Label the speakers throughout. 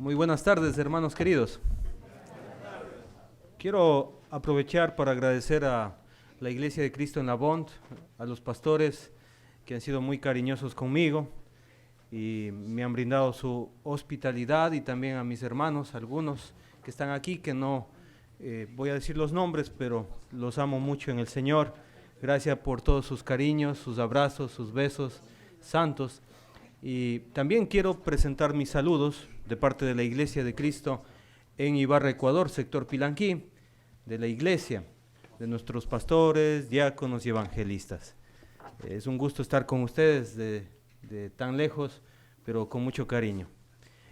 Speaker 1: Muy buenas tardes, hermanos queridos. Quiero aprovechar para agradecer a la Iglesia de Cristo en La Bond, a los pastores que han sido muy cariñosos conmigo y me han brindado su hospitalidad, y también a mis hermanos, algunos que están aquí, que no voy a decir los nombres, pero los amo mucho en el Señor. Gracias por todos sus cariños, sus abrazos, sus besos santos. Y también quiero presentar mis saludos de parte de la Iglesia de Cristo en Ibarra, Ecuador, sector Pilanquí, de la iglesia, de nuestros pastores, diáconos y evangelistas. Es un gusto estar con ustedes de tan lejos, pero con mucho cariño.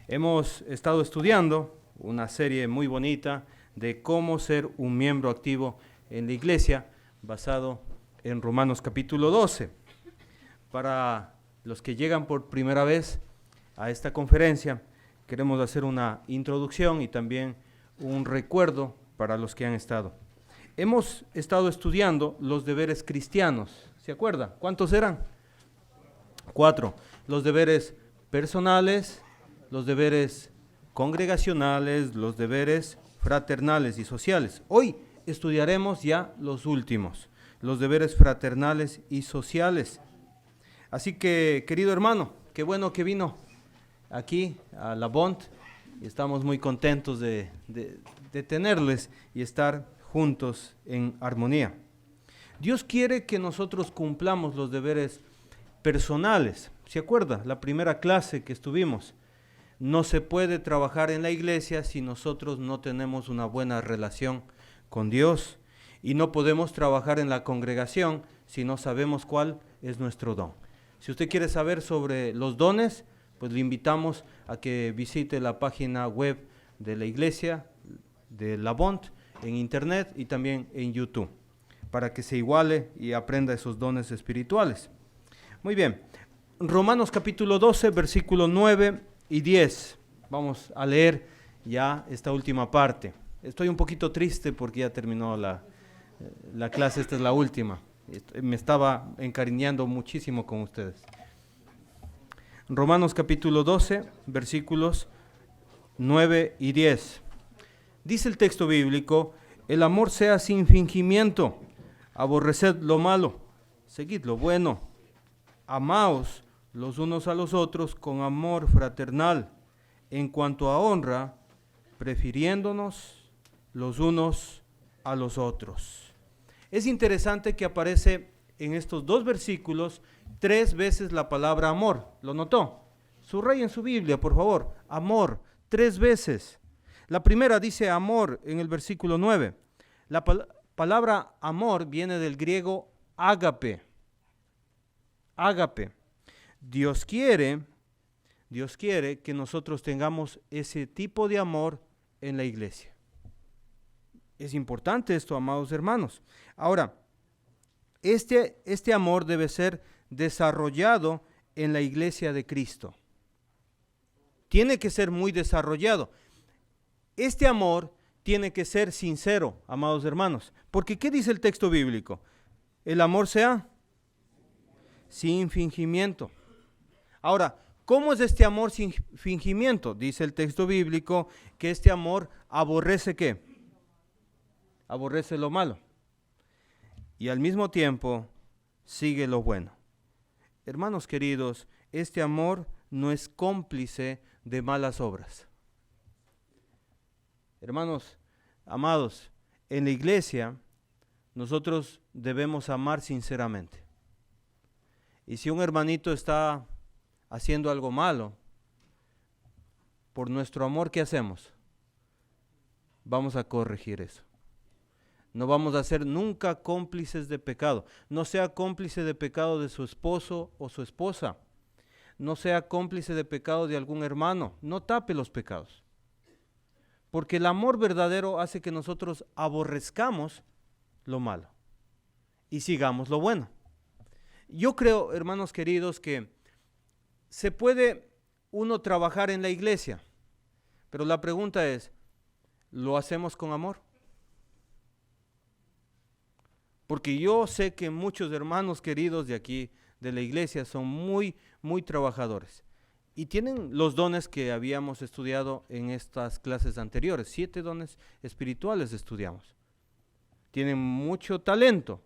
Speaker 1: Hemos estado estudiando una serie muy bonita de cómo ser un miembro activo en la iglesia, basado en Romanos capítulo 12. Para los que llegan por primera vez a esta conferencia, queremos hacer una introducción y también un recuerdo para los que han estado. Hemos estado estudiando los deberes cristianos, ¿se acuerda? ¿Cuántos eran? 4. Los deberes personales, los deberes congregacionales, los deberes fraternales y sociales. Hoy estudiaremos ya los últimos, los deberes fraternales y sociales. Así que, querido hermano, qué bueno que vino aquí a La Bond, y estamos muy contentos de tenerles y estar juntos en armonía. Dios quiere que nosotros cumplamos los deberes personales. ¿Se acuerda? La primera clase que estuvimos. No se puede trabajar en la iglesia si nosotros no tenemos una buena relación con Dios, y no podemos trabajar en la congregación si no sabemos cuál es nuestro don. Si usted quiere saber sobre los dones, pues le invitamos a que visite la página web de la iglesia de La Bond en internet y también en YouTube, para que se iguale y aprenda esos dones espirituales. Muy bien, Romanos capítulo 12, versículos 9 y 10. Vamos a leer ya esta última parte. Estoy un poquito triste porque ya terminó la clase, esta es la última. Me estaba encariñando muchísimo con ustedes. Romanos capítulo 12, versículos 9 y 10. Dice el texto bíblico: el amor sea sin fingimiento, aborreced lo malo, seguid lo bueno, amaos los unos a los otros con amor fraternal, en cuanto a honra, prefiriéndonos los unos a los otros. Es interesante que aparece en estos dos versículos 3 veces la palabra amor. ¿Lo notó? Subraya en su Biblia, por favor. Amor, 3 veces. La primera dice amor en el versículo 9. La palabra amor viene del griego ágape. Ágape. Dios quiere que nosotros tengamos ese tipo de amor en la iglesia. Es importante esto, amados hermanos. Ahora, este amor debe ser desarrollado en la iglesia de Cristo. Tiene que ser muy desarrollado. Este amor tiene que ser sincero, amados hermanos. Porque ¿qué dice el texto bíblico? El amor sea sin fingimiento. Ahora, ¿cómo es este amor sin fingimiento? Dice el texto bíblico que este amor aborrece ¿qué? Aborrece lo malo y al mismo tiempo sigue lo bueno. Hermanos queridos, este amor no es cómplice de malas obras. Hermanos amados, en la iglesia nosotros debemos amar sinceramente. Y si un hermanito está haciendo algo malo, por nuestro amor, ¿qué hacemos? Vamos a corregir eso. No vamos a ser nunca cómplices de pecado. No sea cómplice de pecado de su esposo o su esposa. No sea cómplice de pecado de algún hermano. No tape los pecados. Porque el amor verdadero hace que nosotros aborrezcamos lo malo y sigamos lo bueno. Yo creo, hermanos queridos, que se puede uno trabajar en la iglesia, pero la pregunta es, ¿lo hacemos con amor? Porque yo sé que muchos hermanos queridos de aquí, de la iglesia, son muy trabajadores. y tienen los dones que habíamos estudiado en estas clases anteriores. 7 dones espirituales estudiamos. Tienen mucho talento,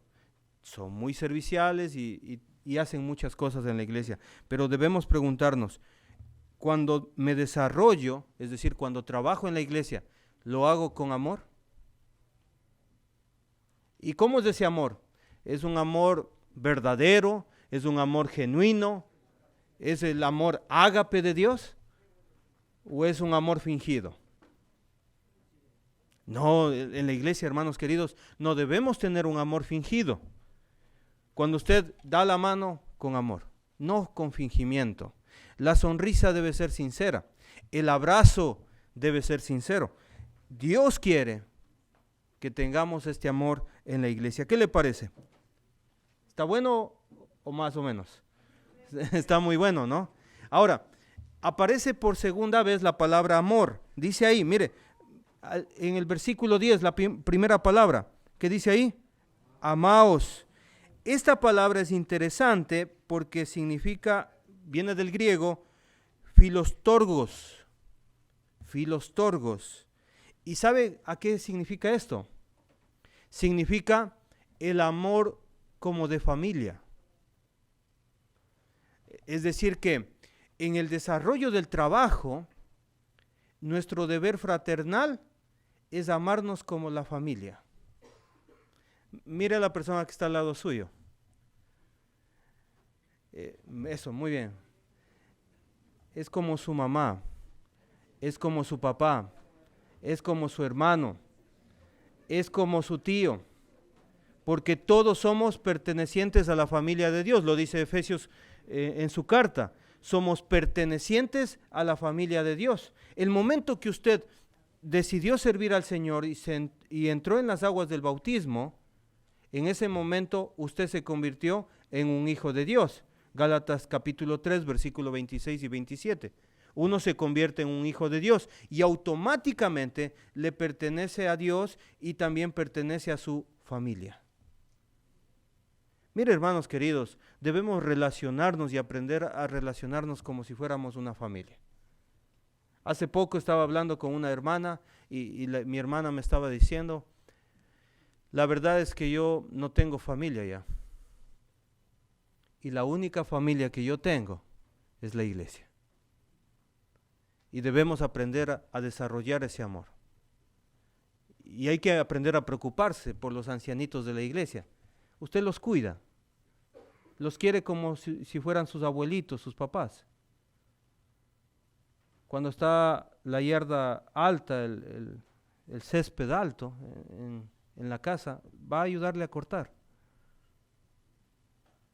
Speaker 1: son muy serviciales y hacen muchas cosas en la iglesia, pero debemos preguntarnos, cuando me desarrollo, es decir, cuando trabajo en la iglesia, ¿lo hago con amor? ¿Y cómo es ese amor? ¿Es un amor verdadero? ¿Es un amor genuino? ¿Es el amor ágape de Dios? ¿O es un amor fingido? No, en la iglesia, hermanos queridos, no debemos tener un amor fingido. Cuando usted da la mano, con amor, no con fingimiento. La sonrisa debe ser sincera. El abrazo debe ser sincero. Dios quiere que tengamos este amor en la iglesia. ¿Qué le parece? ¿Está bueno o más o menos? Está muy bueno, ¿no? Ahora, aparece por segunda vez la palabra amor. Dice ahí, mire, en el versículo 10, la primera palabra, ¿qué dice ahí? Amaos. Esta palabra es interesante porque significa, viene del griego, filostorgos. Filostorgos. ¿Y sabe a qué significa esto? Significa el amor como de familia. Es decir que en el desarrollo del trabajo, nuestro deber fraternal es amarnos como la familia. Mire a la persona que está al lado suyo. Eso, muy bien. Es como su mamá, es como su papá, es como su hermano, es como su tío, porque todos somos pertenecientes a la familia de Dios, lo dice Efesios en su carta. Somos pertenecientes a la familia de Dios. El momento que usted decidió servir al Señor y entró en las aguas del bautismo, en ese momento usted se convirtió en un hijo de Dios. Gálatas capítulo 3, versículo 26 y 27. Uno se convierte en un hijo de Dios y automáticamente le pertenece a Dios y también pertenece a su familia. Mire, hermanos queridos, debemos relacionarnos y aprender a relacionarnos como si fuéramos una familia. Hace poco estaba hablando con una hermana y mi hermana me estaba diciendo, la verdad es que yo no tengo familia ya. Y la única familia que yo tengo es la iglesia. Y debemos aprender a desarrollar ese amor. Y hay que aprender a preocuparse por los ancianitos de la iglesia. Usted los cuida, los quiere como si fueran sus abuelitos, sus papás. Cuando está la yarda alta, el césped alto en la casa, va a ayudarle a cortar.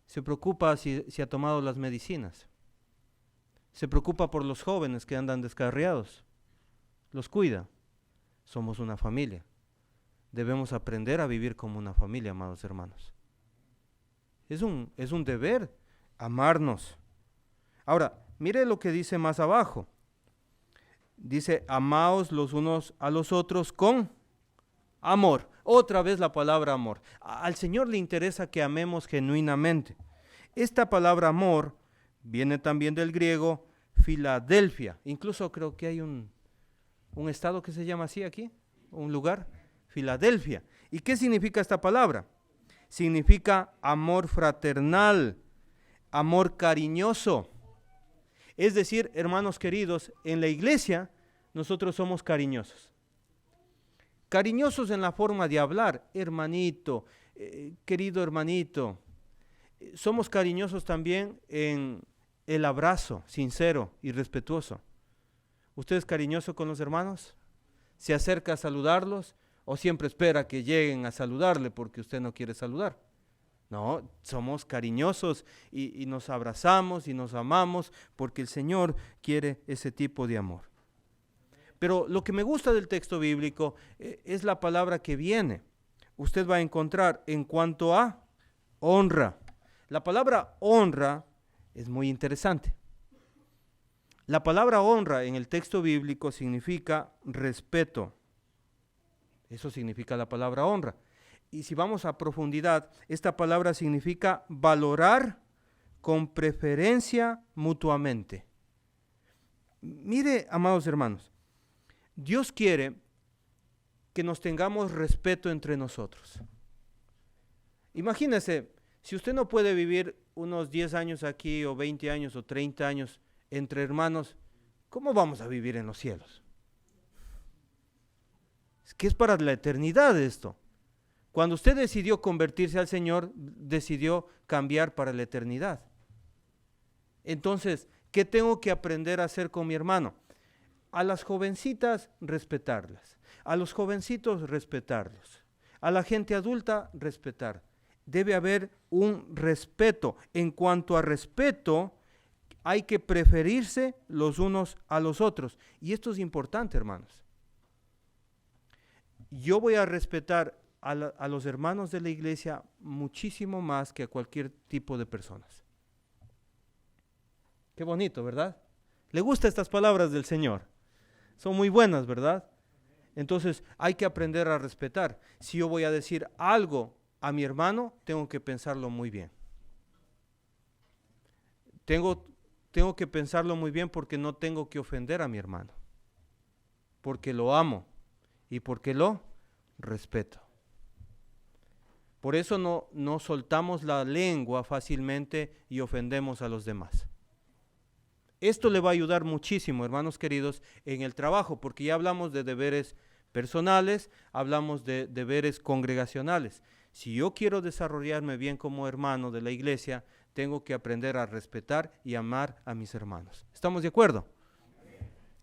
Speaker 1: Se preocupa si ha tomado las medicinas. Se preocupa por los jóvenes que andan descarriados. Los cuida. Somos una familia. Debemos aprender a vivir como una familia, amados hermanos. Es un deber amarnos. Ahora, mire lo que dice más abajo. Dice, amaos los unos a los otros con amor. Otra vez la palabra amor. Al Señor le interesa que amemos genuinamente. Esta palabra amor viene también del griego Filadelfia. Incluso creo que hay un estado que se llama así aquí, un lugar, Filadelfia. ¿Y qué significa esta palabra? Significa amor fraternal, amor cariñoso. Es decir, hermanos queridos, en la iglesia nosotros somos cariñosos. Cariñosos en la forma de hablar, hermanito, querido hermanito. Somos cariñosos también en el abrazo sincero y respetuoso. ¿Usted es cariñoso con los hermanos? ¿Se acerca a saludarlos o siempre espera que lleguen a saludarle porque usted no quiere saludar? No, somos cariñosos y nos abrazamos y nos amamos porque el Señor quiere ese tipo de amor. Pero lo que me gusta del texto bíblico es la palabra que viene. Usted va a encontrar en cuanto a honra. La palabra honra es muy interesante. La palabra honra en el texto bíblico significa respeto. Eso significa la palabra honra. Y si vamos a profundidad, esta palabra significa valorar con preferencia mutuamente. Mire, amados hermanos, Dios quiere que nos tengamos respeto entre nosotros. Imagínese, si usted no puede vivir unos 10 años aquí, o 20 años, o 30 años entre hermanos, ¿cómo vamos a vivir en los cielos? Es que es para la eternidad esto. Cuando usted decidió convertirse al Señor, decidió cambiar para la eternidad. Entonces, ¿qué tengo que aprender a hacer con mi hermano? A las jovencitas, respetarlas. A los jovencitos, respetarlos. A la gente adulta, respetar. Debe haber un respeto. En cuanto a respeto, hay que preferirse los unos a los otros. Y esto es importante, hermanos. Yo voy a respetar a los hermanos de la iglesia muchísimo más que a cualquier tipo de personas. Qué bonito, ¿verdad? ¿Le gustan estas palabras del Señor? Son muy buenas, ¿verdad? Entonces hay que aprender a respetar. Si yo voy a decir algo a mi hermano, tengo que pensarlo muy bien. Tengo que pensarlo muy bien porque no tengo que ofender a mi hermano. Porque lo amo y porque lo respeto. Por eso no soltamos la lengua fácilmente y ofendemos a los demás. Esto le va a ayudar muchísimo, hermanos queridos, en el trabajo, porque ya hablamos de deberes personales, hablamos de deberes congregacionales. Si yo quiero desarrollarme bien como hermano de la iglesia, tengo que aprender a respetar y amar a mis hermanos. ¿Estamos de acuerdo?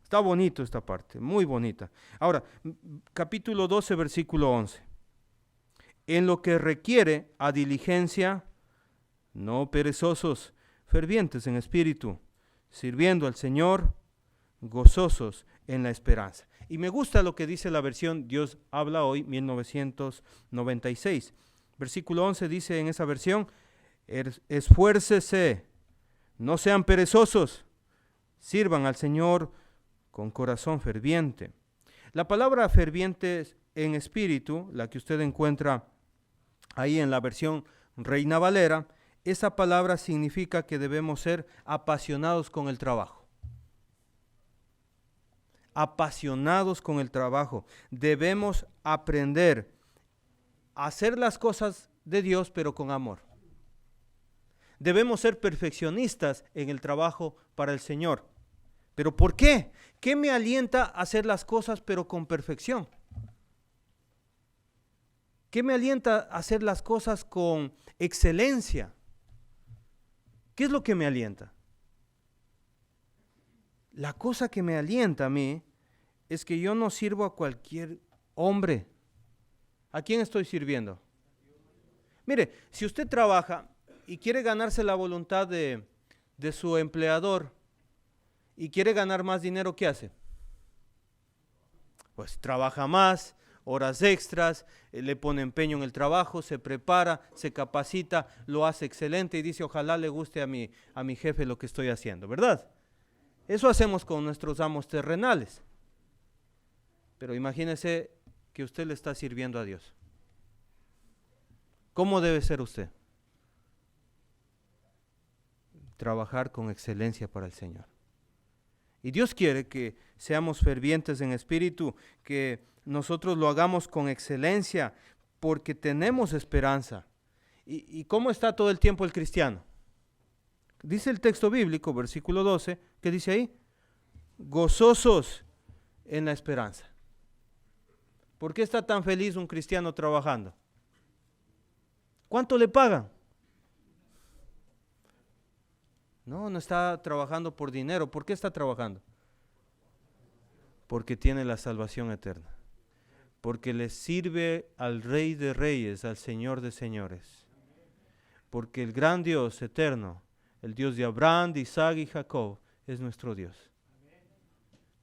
Speaker 1: Está bonito esta parte, muy bonita. Ahora, capítulo 12, versículo 11. En lo que requiere a diligencia, no perezosos, fervientes en espíritu, sirviendo al Señor, gozosos en la esperanza. Y me gusta lo que dice la versión Dios habla hoy, 1996. Versículo 11 dice en esa versión, esfuércese, no sean perezosos, sirvan al Señor con corazón ferviente. La palabra ferviente en espíritu, la que usted encuentra ahí en la versión Reina Valera, esa palabra significa que debemos ser apasionados con el trabajo. Apasionados con el trabajo. Debemos aprender a hacer las cosas de Dios, pero con amor. Debemos ser perfeccionistas en el trabajo para el Señor. ¿Pero por qué? ¿Qué me alienta a hacer las cosas, pero con perfección? ¿Qué me alienta a hacer las cosas con excelencia? ¿Qué es lo que me alienta? La cosa que me alienta a mí es que yo no sirvo a cualquier hombre. ¿A quién estoy sirviendo? Mire, si usted trabaja y quiere ganarse la voluntad de su empleador y quiere ganar más dinero, ¿qué hace? Pues trabaja más, horas extras, le pone empeño en el trabajo, se prepara, se capacita, lo hace excelente y dice, ojalá le guste a mi jefe lo que estoy haciendo, ¿verdad? Eso hacemos con nuestros amos terrenales. Pero imagínese que usted le está sirviendo a Dios. ¿Cómo debe ser usted? Trabajar con excelencia para el Señor. Y Dios quiere que seamos fervientes en espíritu, que nosotros lo hagamos con excelencia, porque tenemos esperanza. ¿Y cómo está todo el tiempo el cristiano? Dice el texto bíblico, versículo 12, ¿qué dice ahí? Gozosos en la esperanza. ¿Por qué está tan feliz un cristiano trabajando? ¿Cuánto le pagan? No está trabajando por dinero. ¿Por qué está trabajando? Porque tiene la salvación eterna. Porque le sirve al Rey de Reyes, al Señor de Señores. Porque el gran Dios eterno, el Dios de Abraham, de Isaac y Jacob, es nuestro Dios.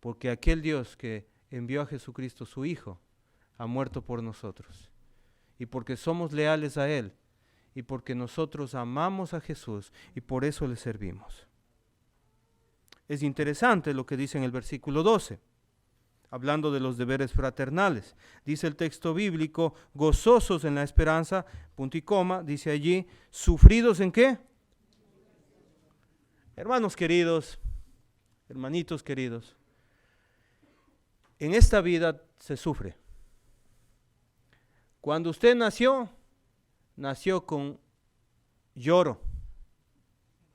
Speaker 1: Porque aquel Dios que envió a Jesucristo, su Hijo, ha muerto por nosotros. Y porque somos leales a Él, y porque nosotros amamos a Jesús, y por eso le servimos. Es interesante lo que dice en el versículo 12, hablando de los deberes fraternales. Dice el texto bíblico, gozosos en la esperanza, punto y coma, dice allí, ¿sufridos en qué? Hermanos queridos, hermanitos queridos, en esta vida se sufre. Cuando usted nació con lloro.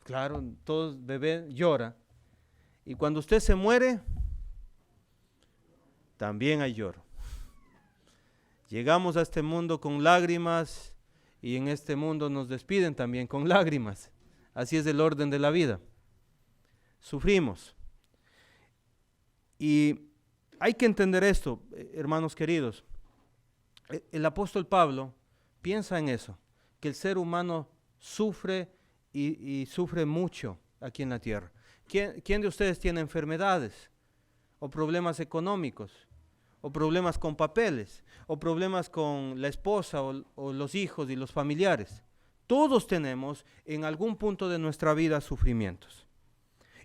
Speaker 1: Claro, todo bebé llora. Y cuando usted se muere, también hay lloro. Llegamos a este mundo con lágrimas y en este mundo nos despiden también con lágrimas. Así es el orden de la vida. Sufrimos. Y hay que entender esto, hermanos queridos. El apóstol Pablo piensa en eso, que el ser humano sufre y sufre mucho aquí en la tierra. ¿Quién de ustedes tiene enfermedades o problemas económicos o problemas con papeles o problemas con la esposa o los hijos y los familiares? Todos tenemos en algún punto de nuestra vida sufrimientos.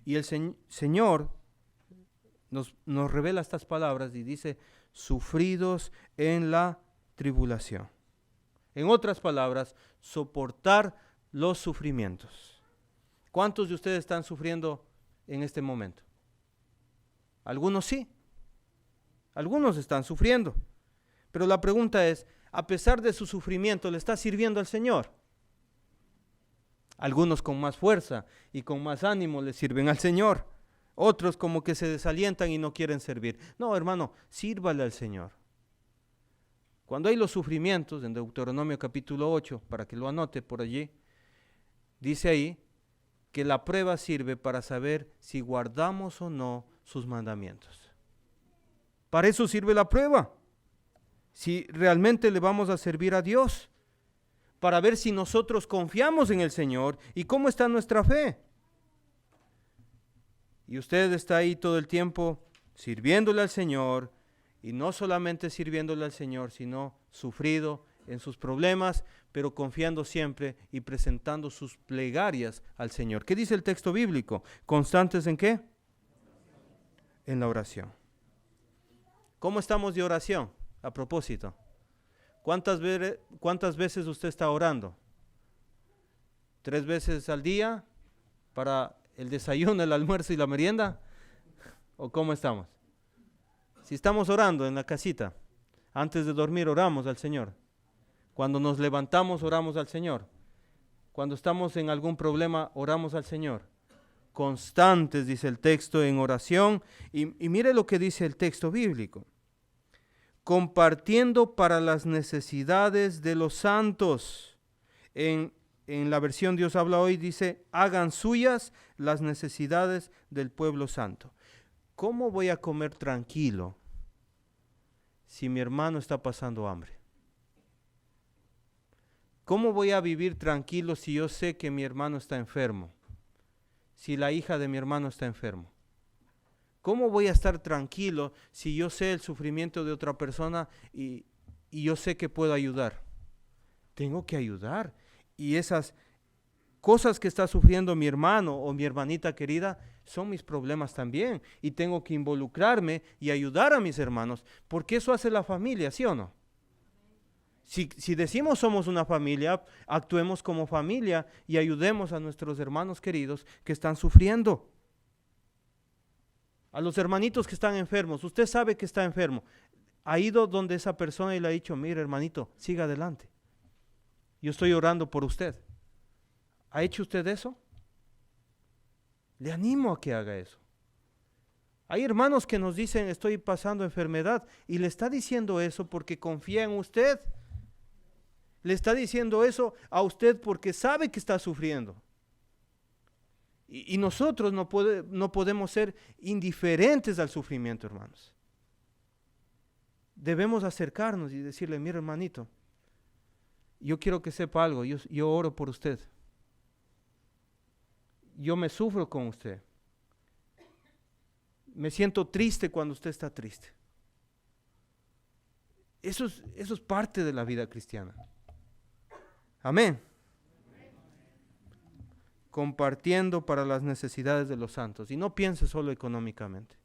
Speaker 1: Y el Señor nos revela estas palabras y dice, sufridos en la tribulación. En otras palabras, soportar los sufrimientos. ¿Cuántos de ustedes están sufriendo en este momento? Algunos sí. Algunos están sufriendo. Pero la pregunta es, a pesar de su sufrimiento, ¿le está sirviendo al Señor? Algunos con más fuerza y con más ánimo le sirven al Señor. Otros como que se desalientan y no quieren servir. No, hermano, sírvale al Señor. Cuando hay los sufrimientos, en Deuteronomio capítulo 8, para que lo anote por allí, dice ahí que la prueba sirve para saber si guardamos o no sus mandamientos. Para eso sirve la prueba. Si realmente le vamos a servir a Dios, para ver si nosotros confiamos en el Señor y cómo está nuestra fe. Y usted está ahí todo el tiempo sirviéndole al Señor, y no solamente sirviéndole al Señor, sino sufrido en sus problemas, pero confiando siempre y presentando sus plegarias al Señor. ¿Qué dice el texto bíblico? ¿Constantes en qué? En la oración. ¿Cómo estamos de oración? A propósito, ¿cuántas veces usted está orando? ¿3 veces al día para el desayuno, el almuerzo y la merienda? ¿O cómo estamos? Si estamos orando en la casita, antes de dormir oramos al Señor. Cuando nos levantamos oramos al Señor. Cuando estamos en algún problema oramos al Señor. Constantes, dice el texto, en oración. Y mire lo que dice el texto bíblico. Compartiendo para las necesidades de los santos. En la versión Dios habla hoy dice, hagan suyas las necesidades del pueblo santo. ¿Cómo voy a comer tranquilo si mi hermano está pasando hambre? ¿Cómo voy a vivir tranquilo si yo sé que mi hermano está enfermo? Si la hija de mi hermano está enfermo. ¿Cómo voy a estar tranquilo si yo sé el sufrimiento de otra persona y yo sé que puedo ayudar? Tengo que ayudar. Y esas cosas que está sufriendo mi hermano o mi hermanita querida son mis problemas también. Y tengo que involucrarme y ayudar a mis hermanos, porque eso hace la familia, ¿sí o no? Si decimos somos una familia, actuemos como familia y ayudemos a nuestros hermanos queridos que están sufriendo. A los hermanitos que están enfermos, usted sabe que está enfermo. Ha ido donde esa persona y le ha dicho, mire hermanito, siga adelante. Yo estoy orando por usted. ¿Ha hecho usted eso? Le animo a que haga eso. Hay hermanos que nos dicen, estoy pasando enfermedad, y le está diciendo eso porque confía en usted. Le está diciendo eso a usted porque sabe que está sufriendo. Y nosotros no podemos ser indiferentes al sufrimiento, hermanos. Debemos acercarnos y decirle, mire hermanito, yo quiero que sepa algo, yo oro por usted. Yo me sufro con usted. Me siento triste cuando usted está triste. Eso es parte de la vida cristiana. Amén. Compartiendo para las necesidades de los santos. Y no piense solo económicamente.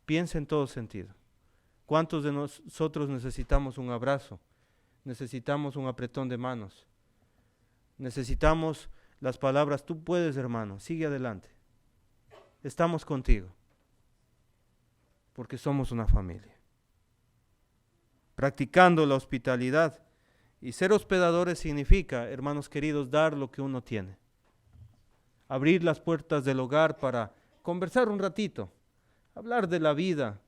Speaker 1: Piense en todo sentido. ¿Cuántos de nosotros necesitamos un abrazo? Necesitamos un apretón de manos. Necesitamos las palabras, tú puedes, hermano, sigue adelante. estamos contigo, porque somos una familia. Practicando la hospitalidad. Y ser hospedadores significa, hermanos queridos, dar lo que uno tiene. Abrir las puertas del hogar para conversar un ratito, hablar de la vida,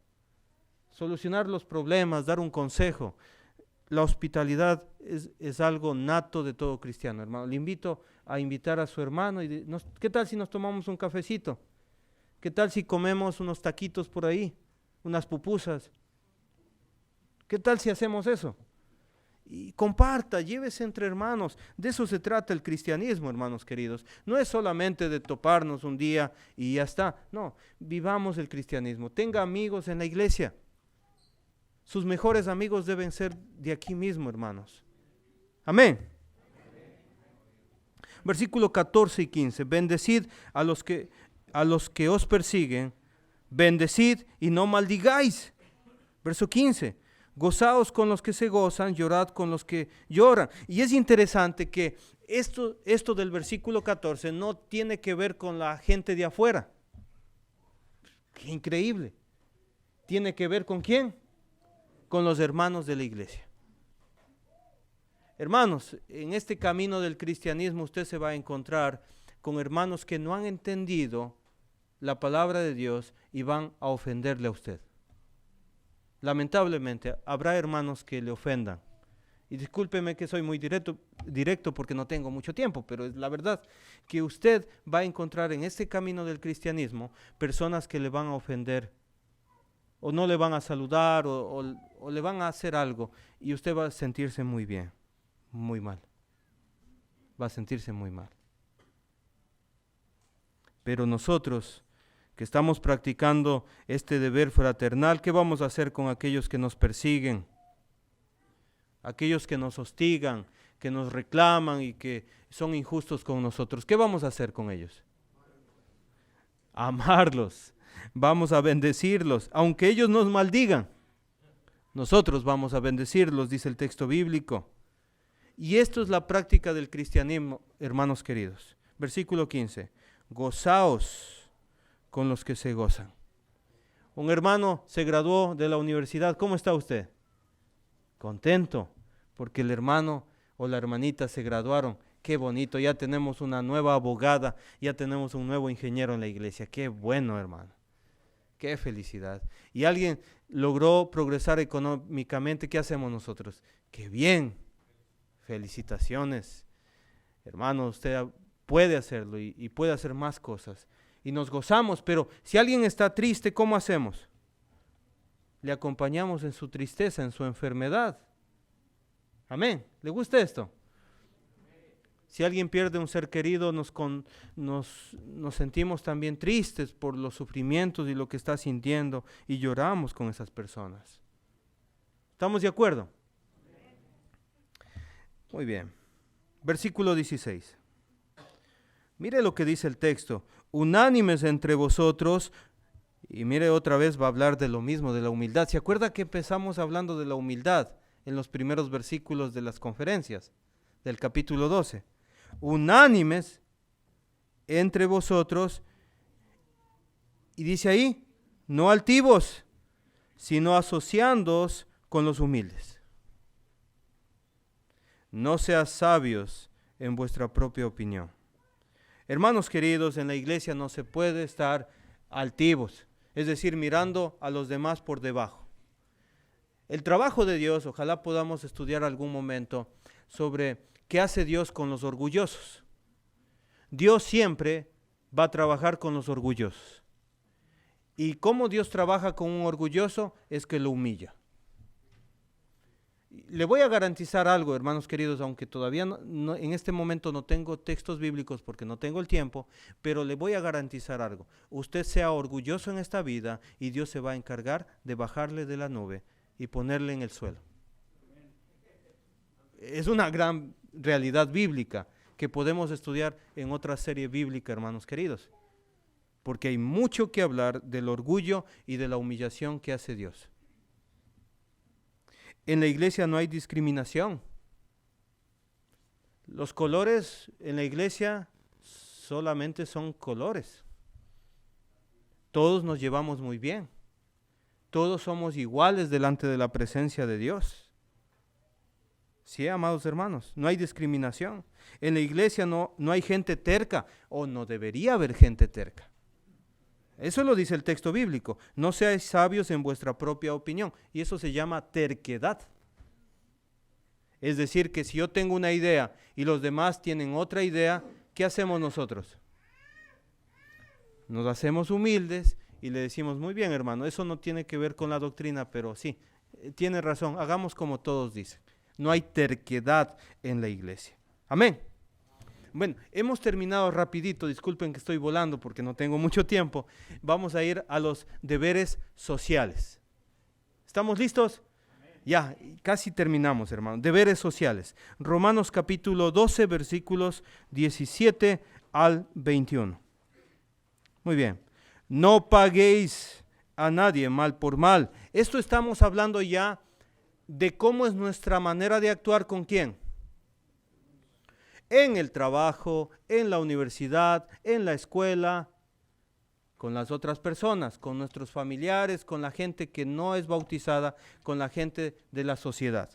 Speaker 1: solucionar los problemas, dar un consejo. La hospitalidad es algo nato de todo cristiano, hermano. Le invito a invitar a su hermano. ¿Qué tal si nos tomamos un cafecito? ¿Qué tal si comemos unos taquitos por ahí? Unas pupusas. ¿Qué tal si hacemos eso? Y comparta, llévese entre hermanos. De eso se trata el cristianismo, hermanos queridos. No es solamente de toparnos un día y ya está. No, vivamos el cristianismo. Tenga amigos en la iglesia. Sus mejores amigos deben ser de aquí mismo, hermanos. Amén. Versículo 14 y 15. Bendecid a los que os persiguen. Bendecid y no maldigáis. Verso 15. Gozaos con los que se gozan, llorad con los que lloran. Y es interesante que esto del versículo 14 no tiene que ver con la gente de afuera. Qué increíble. ¿Tiene que ver con quién? Con los hermanos de la iglesia. Hermanos, en este camino del cristianismo usted se va a encontrar con hermanos que no han entendido la palabra de Dios y van a ofenderle a usted. Lamentablemente, habrá hermanos que le ofendan. Y discúlpeme que soy muy directo porque no tengo mucho tiempo, pero es la verdad que usted va a encontrar en este camino del cristianismo personas que le van a ofender o no le van a saludar o le van a hacer algo y usted va a sentirse muy bien, muy mal. Va a sentirse muy mal. Pero nosotros que estamos practicando este deber fraternal, ¿qué vamos a hacer con aquellos que nos persiguen? Aquellos que nos hostigan, que nos reclaman y que son injustos con nosotros. ¿Qué vamos a hacer con ellos? Amarlos. Vamos a bendecirlos, aunque ellos nos maldigan. Nosotros vamos a bendecirlos, dice el texto bíblico. Y esto es la práctica del cristianismo, hermanos queridos. Versículo 15. Gozaos con los que se gozan. Un hermano se graduó de la universidad. ¿Cómo está usted? Contento, porque el hermano o la hermanita se graduaron. Qué bonito, ya tenemos una nueva abogada, ya tenemos un nuevo ingeniero en la iglesia. Qué bueno, hermano. Qué felicidad. Y alguien logró progresar económicamente. ¿Qué hacemos nosotros? Qué bien. Felicitaciones. Hermano, usted puede hacerlo y puede hacer más cosas. Y nos gozamos, pero si alguien está triste, ¿cómo hacemos? Le acompañamos en su tristeza, en su enfermedad. Amén. ¿Le gusta esto? Si alguien pierde un ser querido, nos sentimos también tristes por los sufrimientos y lo que está sintiendo y lloramos con esas personas. ¿Estamos de acuerdo? Muy bien. Versículo 16. Mire lo que dice el texto. Unánimes entre vosotros, y mire otra vez va a hablar de lo mismo, de la humildad. ¿Se acuerda que empezamos hablando de la humildad en los primeros versículos de las conferencias del capítulo 12? Unánimes entre vosotros, y dice ahí, no altivos, sino asociándoos con los humildes. No seas sabios en vuestra propia opinión. Hermanos queridos, en la iglesia no se puede estar altivos, es decir, mirando a los demás por debajo. El trabajo de Dios, ojalá podamos estudiar algún momento sobre qué hace Dios con los orgullosos. Dios siempre va a trabajar con los orgullosos. ¿Y cómo Dios trabaja con un orgulloso? Es que lo humilla. Le voy a garantizar algo, hermanos queridos, aunque todavía en este momento no tengo textos bíblicos porque no tengo el tiempo, pero le voy a garantizar algo. Usted sea orgulloso en esta vida y Dios se va a encargar de bajarle de la nube y ponerle en el suelo. Es una gran realidad bíblica que podemos estudiar en otra serie bíblica, hermanos queridos, porque hay mucho que hablar del orgullo y de la humillación que hace Dios. En la iglesia no hay discriminación. Los colores en la iglesia solamente son colores. todos nos llevamos muy bien. Todos somos iguales delante de la presencia de Dios. Sí, amados hermanos, no hay discriminación. En la iglesia no hay gente terca, o no debería haber gente terca. Eso lo dice el texto bíblico. No seáis sabios en vuestra propia opinión. Y eso se llama terquedad. Es decir, que si yo tengo una idea y los demás tienen otra idea, ¿qué hacemos nosotros? Nos hacemos humildes y le decimos, muy bien, hermano, eso no tiene que ver con la doctrina, pero sí, tiene razón, hagamos como todos dicen. No hay terquedad en la iglesia. Amén. Bueno, hemos terminado rapidito, disculpen que estoy volando porque no tengo mucho tiempo. Vamos a ir a los deberes sociales. ¿Estamos listos? Ya, casi terminamos, hermano. Deberes sociales. Romanos capítulo 12, versículos 17 al 21. Muy bien. No paguéis a nadie mal por mal. Esto estamos hablando ya de cómo es nuestra manera de actuar con quién. En el trabajo, en la universidad, en la escuela, con las otras personas, con nuestros familiares, con la gente que no es bautizada, con la gente de la sociedad.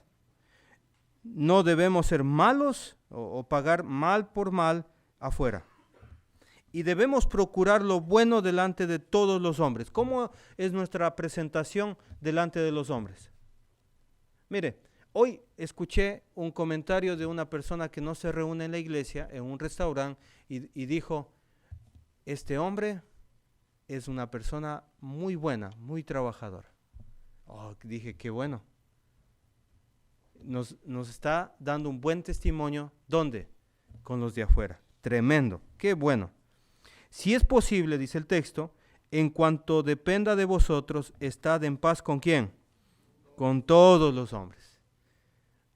Speaker 1: No debemos ser malos o pagar mal por mal afuera. Y debemos procurar lo bueno delante de todos los hombres. ¿Cómo es nuestra presentación delante de los hombres? Mire, hoy escuché un comentario de una persona que no se reúne en la iglesia, en un restaurante, y dijo, este hombre es una persona muy buena, muy trabajadora. Oh, dije, qué bueno. Nos está dando un buen testimonio. ¿Dónde? Con los de afuera. Tremendo, qué bueno. Si es posible, dice el texto, en cuanto dependa de vosotros, estad en paz ¿con quién? Con todos los hombres.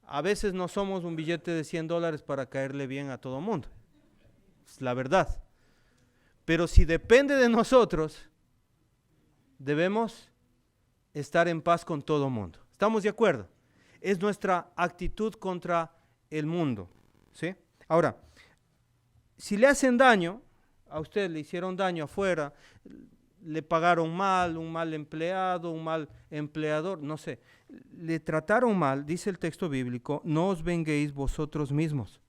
Speaker 1: A veces no somos un billete de $100 para caerle bien a todo mundo. Es la verdad. Pero si depende de nosotros, debemos estar en paz con todo mundo. ¿Estamos de acuerdo? Es nuestra actitud contra el mundo, ¿sí? Ahora, si le hacen daño, a usted le hicieron daño afuera, le pagaron mal, un mal empleado, un mal empleador, no sé, le trataron mal, dice el texto bíblico, no os venguéis vosotros mismos.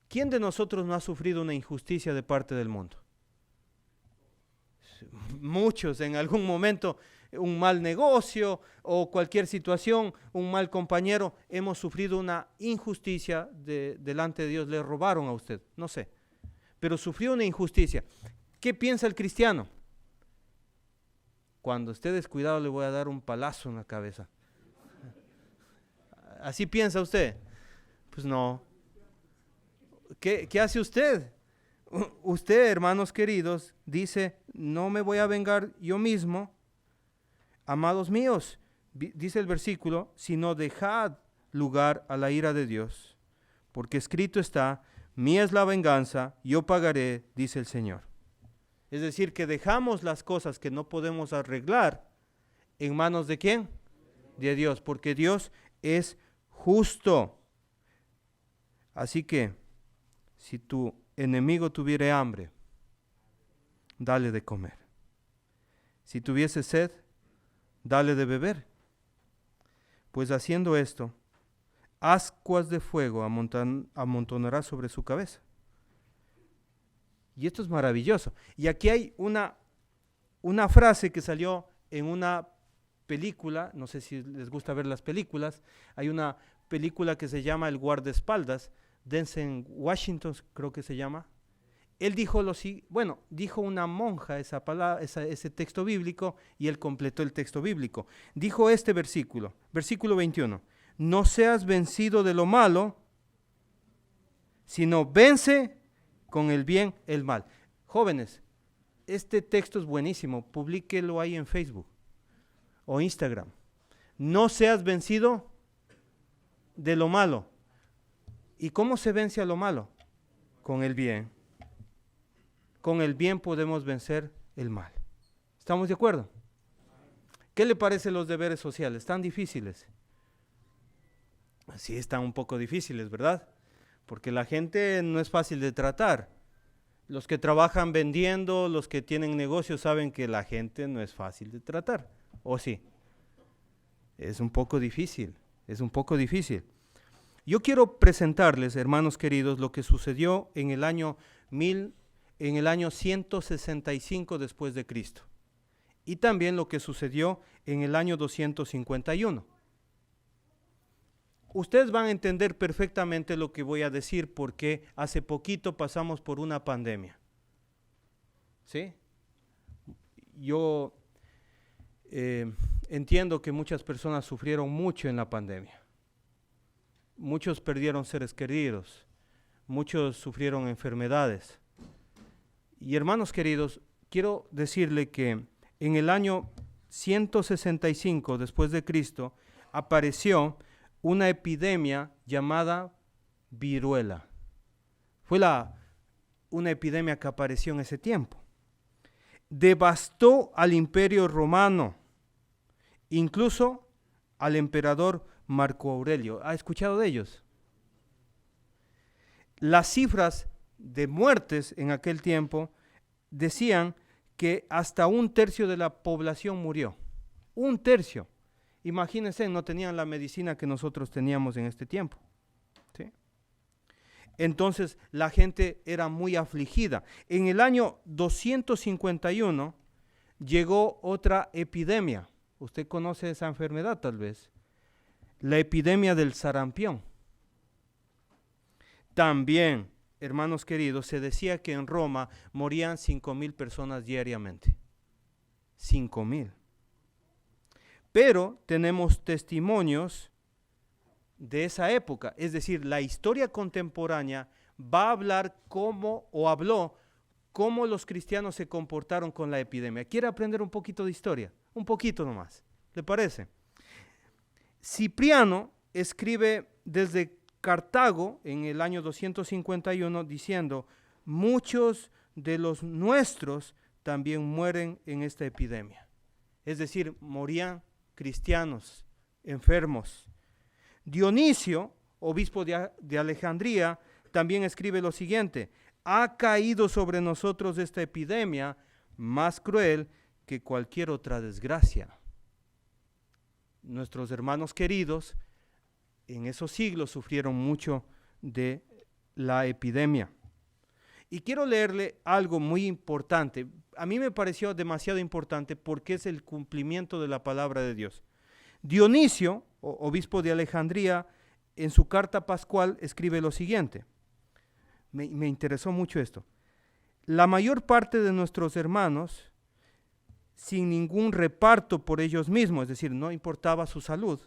Speaker 1: ¿Quién de nosotros no ha sufrido una injusticia de parte del mundo? Muchos, en algún momento, un mal negocio o cualquier situación, un mal compañero, hemos sufrido una injusticia delante de Dios, le robaron a usted, no sé, pero sufrió una injusticia. ¿Qué piensa el cristiano? Cuando esté descuidado le voy a dar un palazo en la cabeza. ¿Así piensa usted? Pues no. ¿Qué hace usted? Usted, hermanos queridos, dice, no me voy a vengar yo mismo, amados míos, dice el versículo, sino dejad lugar a la ira de Dios, porque escrito está, mía es la venganza, yo pagaré, dice el Señor. Es decir, que dejamos las cosas que no podemos arreglar en manos de ¿quién? De Dios, porque Dios es justo. Así que, si tu enemigo tuviere hambre, dale de comer. Si tuviese sed, dale de beber. Pues haciendo esto, ascuas de fuego amontonará sobre su cabeza. Y esto es maravilloso. Y aquí hay una frase que salió en una película, no sé si les gusta ver las películas, hay una película que se llama El guardaespaldas, Denzel Washington creo que se llama. Él dijo dijo una monja esa palabra, ese texto bíblico, y él completó el texto bíblico. Dijo este versículo 21, no seas vencido de lo malo, sino vence con el bien el mal. Jóvenes, este texto es buenísimo, publíquelo ahí en Facebook o Instagram. No seas vencido de lo malo. ¿Y cómo se vence a lo malo? Con el bien. Con el bien podemos vencer el mal. ¿Estamos de acuerdo? ¿Qué le parecen los deberes sociales? ¿Están difíciles? Sí, están un poco difíciles, ¿verdad? Porque la gente no es fácil de tratar. Los que trabajan vendiendo, los que tienen negocios saben que la gente no es fácil de tratar, ¿o sí? Es un poco difícil, es un poco difícil. Yo quiero presentarles, hermanos queridos, lo que sucedió en el año 165 después de Cristo, y también lo que sucedió en el año 251. Ustedes van a entender perfectamente lo que voy a decir porque hace poquito pasamos por una pandemia. ¿Sí? Yo entiendo que muchas personas sufrieron mucho en la pandemia. Muchos perdieron seres queridos, muchos sufrieron enfermedades. Y hermanos queridos, quiero decirle que en el año 165 después de Cristo apareció una epidemia llamada viruela. Fue una epidemia que apareció en ese tiempo. Devastó al Imperio Romano, incluso al emperador Marco Aurelio. ¿Ha escuchado de ellos? Las cifras de muertes en aquel tiempo decían que hasta 1/3 de la población murió. 1/3. Imagínense, no tenían la medicina que nosotros teníamos en este tiempo. ¿Sí? Entonces la gente era muy afligida. En el año 251 llegó otra epidemia. Usted conoce esa enfermedad tal vez. La epidemia del sarampión. También, hermanos queridos, se decía que en Roma morían 5,000 personas diariamente. 5,000. Pero tenemos testimonios de esa época, es decir, la historia contemporánea va a hablar habló cómo los cristianos se comportaron con la epidemia. ¿Quiere aprender un poquito de historia? Un poquito nomás, ¿le parece? Cipriano escribe desde Cartago en el año 251 diciendo, muchos de los nuestros también mueren en esta epidemia. Es decir, morían cristianos, enfermos. Dionisio, obispo de Alejandría, también escribe lo siguiente, ha caído sobre nosotros esta epidemia más cruel que cualquier otra desgracia. Nuestros hermanos queridos en esos siglos sufrieron mucho de la epidemia. Y quiero leerle algo muy importante. A mí me pareció demasiado importante porque es el cumplimiento de la palabra de Dios. Dionisio, obispo de Alejandría, en su carta pascual escribe lo siguiente. Me interesó mucho esto. La mayor parte de nuestros hermanos, sin ningún reparto por ellos mismos, es decir, no importaba su salud,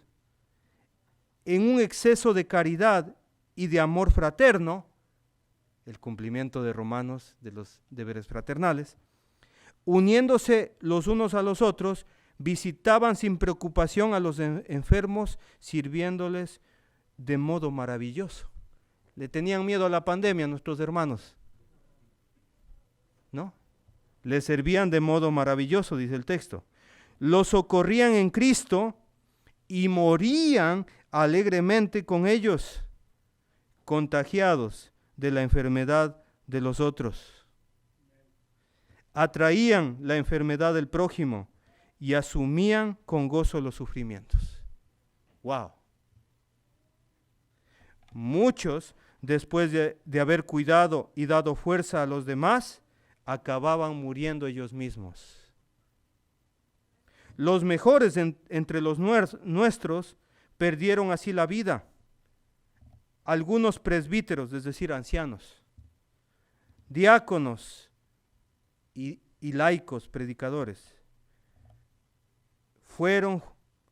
Speaker 1: en un exceso de caridad y de amor fraterno, el cumplimiento de Romanos, de los deberes fraternales, uniéndose los unos a los otros, visitaban sin preocupación a los enfermos, sirviéndoles de modo maravilloso. Le tenían miedo a la pandemia a nuestros hermanos, ¿no? Le servían de modo maravilloso, dice el texto. Los socorrían en Cristo y morían alegremente con ellos, contagiados de la enfermedad de los otros. Atraían la enfermedad del prójimo y asumían con gozo los sufrimientos. ¡Wow! Muchos, después de haber cuidado y dado fuerza a los demás, acababan muriendo ellos mismos. Los mejores entre los nuestros perdieron así la vida. Algunos presbíteros, es decir, ancianos, diáconos y laicos, predicadores, fueron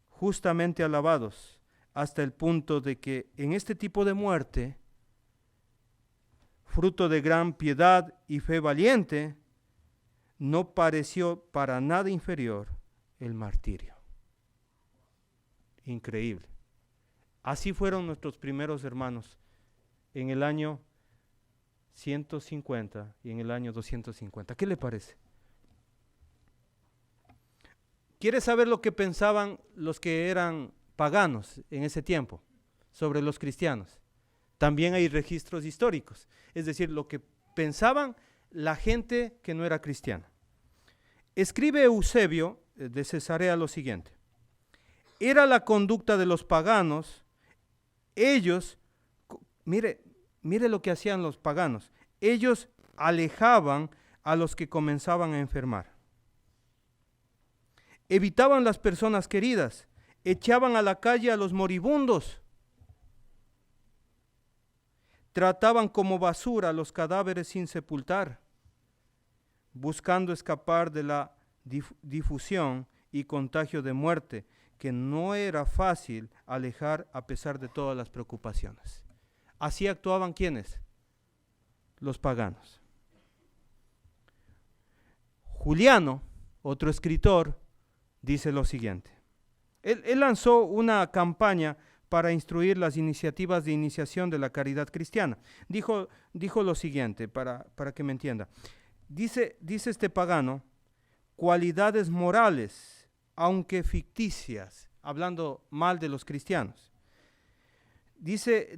Speaker 1: justamente alabados hasta el punto de que en este tipo de muerte, fruto de gran piedad y fe valiente, no pareció para nada inferior el martirio. Increíble. Así fueron nuestros primeros hermanos en el año 150 y en el año 250. ¿Qué le parece? ¿Quiere saber lo que pensaban los que eran paganos en ese tiempo sobre los cristianos? También hay registros históricos. Es decir, lo que pensaban la gente que no era cristiana. Escribe Eusebio de Cesarea lo siguiente: era la conducta de los paganos. Ellos, mire lo que hacían los paganos. Ellos alejaban a los que comenzaban a enfermar. Evitaban las personas queridas. Echaban a la calle a los moribundos. Trataban como basura a los cadáveres sin sepultar, buscando escapar de la difusión y contagio de muerte que no era fácil alejar a pesar de todas las preocupaciones. Así actuaban ¿quiénes? Los paganos. Juliano, otro escritor, dice lo siguiente. Él lanzó una campaña para instruir las iniciativas de iniciación de la caridad cristiana. Dijo lo siguiente, para que me entienda. Dice este pagano, cualidades morales, aunque ficticias, hablando mal de los cristianos. Dice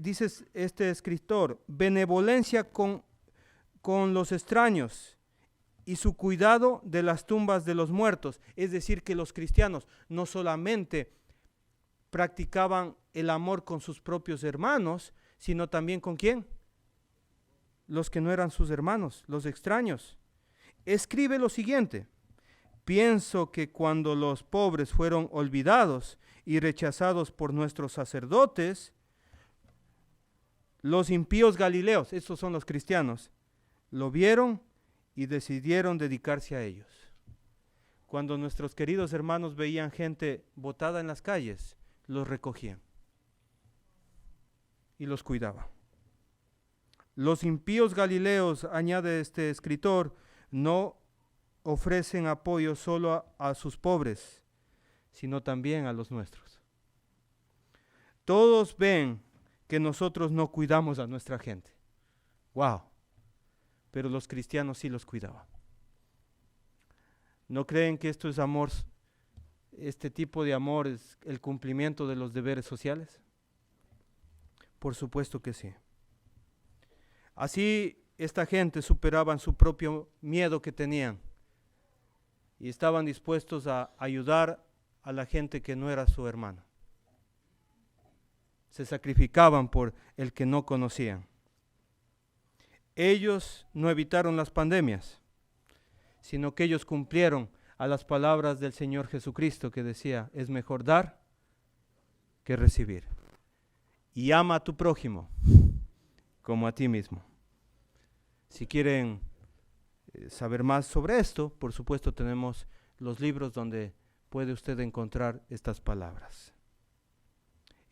Speaker 1: este escritor, benevolencia con los extraños y su cuidado de las tumbas de los muertos. Es decir, que los cristianos no solamente practicaban el amor con sus propios hermanos, sino también ¿con quién? Los que no eran sus hermanos, los extraños. Escribe lo siguiente: pienso que cuando los pobres fueron olvidados y rechazados por nuestros sacerdotes, los impíos galileos, estos son los cristianos, lo vieron y decidieron dedicarse a ellos. Cuando nuestros queridos hermanos veían gente botada en las calles, los recogían y los cuidaban. Los impíos galileos, añade este escritor, no ofrecen apoyo solo a sus pobres, sino también a los nuestros. Todos ven que nosotros no cuidamos a nuestra gente. ¡Wow! Pero los cristianos sí los cuidaban. ¿No creen que esto es amor? Este tipo de amor es el cumplimiento de los deberes sociales. Por supuesto que sí. Así esta gente superaban su propio miedo que tenían y estaban dispuestos a ayudar a la gente que no era su hermano. Se sacrificaban por el que no conocían. Ellos no evitaron las pandemias, sino que ellos cumplieron a las palabras del Señor Jesucristo que decía, es mejor dar que recibir. Y ama a tu prójimo como a ti mismo. Si quieren saber más sobre esto, por supuesto tenemos los libros donde puede usted encontrar estas palabras.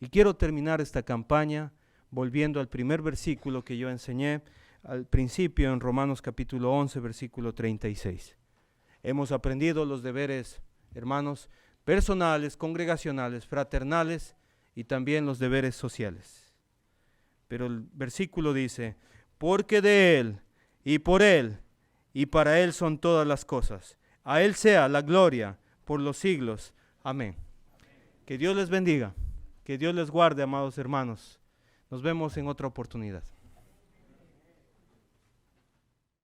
Speaker 1: Y quiero terminar esta campaña volviendo al primer versículo que yo enseñé al principio en Romanos capítulo 11, versículo 36. Hemos aprendido los deberes, hermanos, personales, congregacionales, fraternales y también los deberes sociales. Pero el versículo dice, porque de Él y por Él y para Él son todas las cosas. A Él sea la gloria por los siglos. Amén. Que Dios les bendiga, que Dios les guarde, amados hermanos. Nos vemos en otra oportunidad.